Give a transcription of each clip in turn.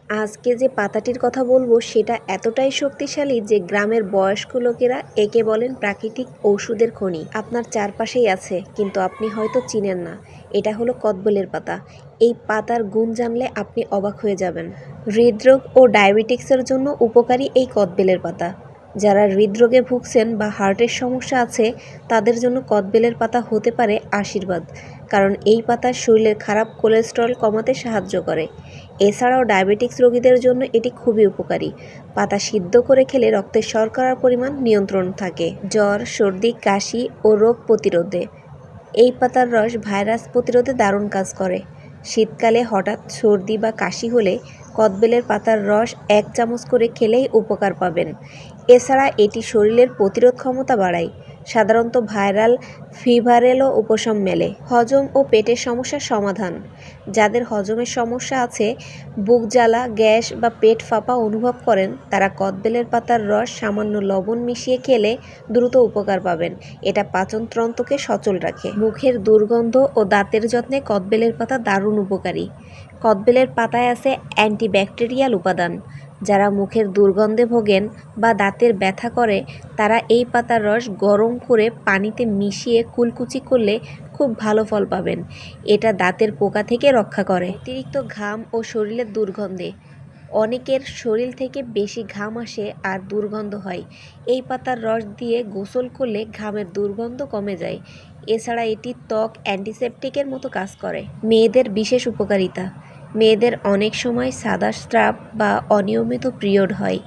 আজকে যে পাতাটির কথা বলবো সেটা এতটাই শক্তিশালী যে গ্রামের বয়স্ক লোকেরা একে বলেন প্রাকৃতিক ঔষধের খনি। আপনার চারপাশেই আছে কিন্তু আপনি হয়তো চিনেন না। এটা হলো কদবেলের পাতা। এই পাতার গুণ জানলে আপনি অবাক হয়ে যাবেন। হৃদরোগ ও ডায়াবেটিক্সের জন্য উপকারী এই কদবেলের পাতা। যারা হৃদরোগে ভুগছেন বা হার্টের সমস্যা আছে তাদের জন্য কদবেলের পাতা হতে পারে আশীর্বাদ, কারণ এই পাতা শরীরের খারাপ কোলেস্টেরল কমাতে সাহায্য করে। এছাড়াও ডায়াবেটিক্স রোগীদের জন্য এটি খুবই উপকারী। পাতা সিদ্ধ করে খেলে রক্তের শর্করার পরিমাণ নিয়ন্ত্রণ থাকে। জ্বর, সর্দি, কাশি ও রোগ প্রতিরোধে এই পাতার রস ভাইরাস প্রতিরোধে দারুণ কাজ করে। শীতকালে হঠাৎ সর্দি বা কাশি হলে কদবেলের পাতার রস 1 চামচ করে খেলেই উপকার পাবেন। এছাড়া এটি শরীরের প্রতিরোধ ক্ষমতা বাড়ায়। সাধারণত ভাইরাল ফিভারেরও উপশম মেলে। হজম ও পেটের সমস্যার সমাধান। যাদের হজমের সমস্যা আছে, বুক জ্বালা, গ্যাস বা পেট ফাঁপা অনুভব করেন, তারা কদবেলের পাতার রস সামান্য লবণ মিশিয়ে খেলে দ্রুত উপকার পাবেন। এটা পাচনতন্ত্রকে সচল রাখে। মুখের দুর্গন্ধ ও দাঁতের যত্নে কদবেলের পাতা দারুণ উপকারী। কদবেলের পাতায় আছে অ্যান্টিব্যাকটেরিয়াল উপাদান। যারা মুখের দুর্গন্ধে ভোগেন বা দাঁতের ব্যথা করে তারা এই পাতার রস গরম করে পানিতে মিশিয়ে কুলকুচি করলে খুব ভালো ফল পাবেন। এটা দাঁতের পোকা থেকে রক্ষা করে। অতিরিক্ত ঘাম ও শরীরের দুর্গন্ধে অনেকের শরীর থেকে বেশি ঘাম আসে আর দুর্গন্ধ হয়। এই পাতার রস দিয়ে গোসল করলে ঘামের দুর্গন্ধ কমে যায়। এছাড়া এটি ত্বক অ্যান্টিসেপটিকের মতো কাজ করে। মেয়েদের বিশেষ উপকারিতা। মেয়েদের অনেক সময় সাদা স্রাব বা অনিয়মিত পিরিয়ড হয়।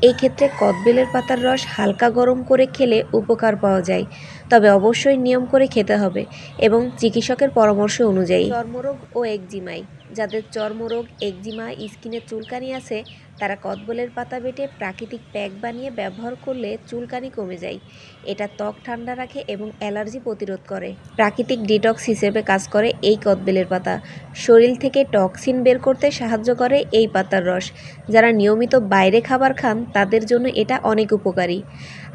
এই ক্ষেত্রে কদবেলের পাতার রস হালকা গরম করে খেলে উপকার পাওয়া যায়, তবে অবশ্যই নিয়ম করে খেতে হবে এবং চিকিৎসকের পরামর্শ অনুযায়ী। চর্মরোগ ও একজিমাই। যাদের চর্মরোগ, একজিমা, স্কিনের চুলকানি আছে তারা কদবেলের পাতা বেটে প্রাকৃতিক প্যাক বানিয়ে ব্যবহার করলে চুলকানি কমে যায়। এটা ত্বক ঠান্ডা রাখে এবং অ্যালার্জি প্রতিরোধ করে। প্রাকৃতিক ডিটক্স হিসেবে কাজ করে এই কদবেলের পাতা। শরীর থেকে টক্সিন বের করতে সাহায্য করে এই পাতার রস। যারা নিয়মিত বাইরে খাবার খান তাদের জন্য এটা অনেক উপকারী।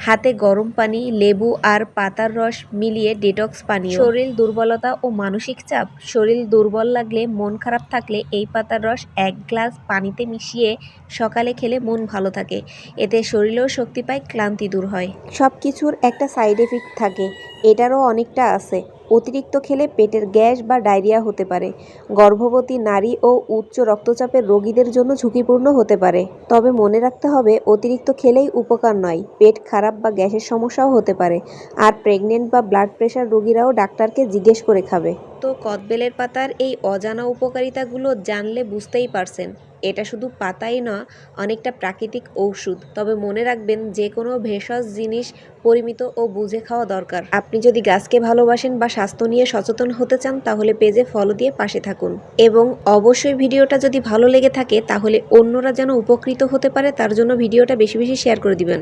হাতে গরম পানি, লেবু আর পাতার রস মিলিয়ে ডিটক্স পানীয়। শরীর দুর্বলতা ও মানসিক চাপ। শরীর দুর্বল লাগলে, মন খারাপ থাকলে এই পাতার রস 1 গ্লাস পানিতে মিশিয়ে সকালে খেলে মন ভালো থাকে। এতে শরীরেও শক্তি পায়, ক্লান্তি দূর হয়। সব কিছুর একটা সাইড এফেক্ট থাকে, এটারও অনেকটা আছে। অতিরিক্ত খেলে পেটের গ্যাস বা ডায়রিয়া হতে পারে। গর্ভবতী নারী ও উচ্চ রক্তচাপের রোগীদের জন্য ঝুঁকিপূর্ণ হতে পারে। তবে মনে রাখতে হবে, অতিরিক্ত খেলেই উপকার নয়। পেট খারাপ বা গ্যাসের সমস্যাও হতে পারে। আর প্রেগনেন্ট বা ব্লাড প্রেশার রোগীরাও ডাক্তারকে জিজ্ঞেস করে খাবে। তো কদবেলের পাতার এই অজানা উপকারিতাগুলো জানলে বুঝতেই পারছেন, এটা শুধু পাতাই না, অনেকটা প্রাকৃতিক ঔষধ। তবে মনে রাখবেন, যে কোনো ভেষজ জিনিস পরিমিত ও বুঝে খাওয়া দরকার। আপনি যদি গাছকে ভালোবাসেন বা স্বাস্থ্য নিয়ে সচেতন হতে চান তাহলে পেজে ফলো দিয়ে পাশে থাকুন। এবং অবশ্যই ভিডিওটা যদি ভালো লেগে থাকে তাহলে অন্যরা যেন উপকৃত হতে পারে তার জন্য ভিডিওটা বেশি বেশি শেয়ার করে দিবেন।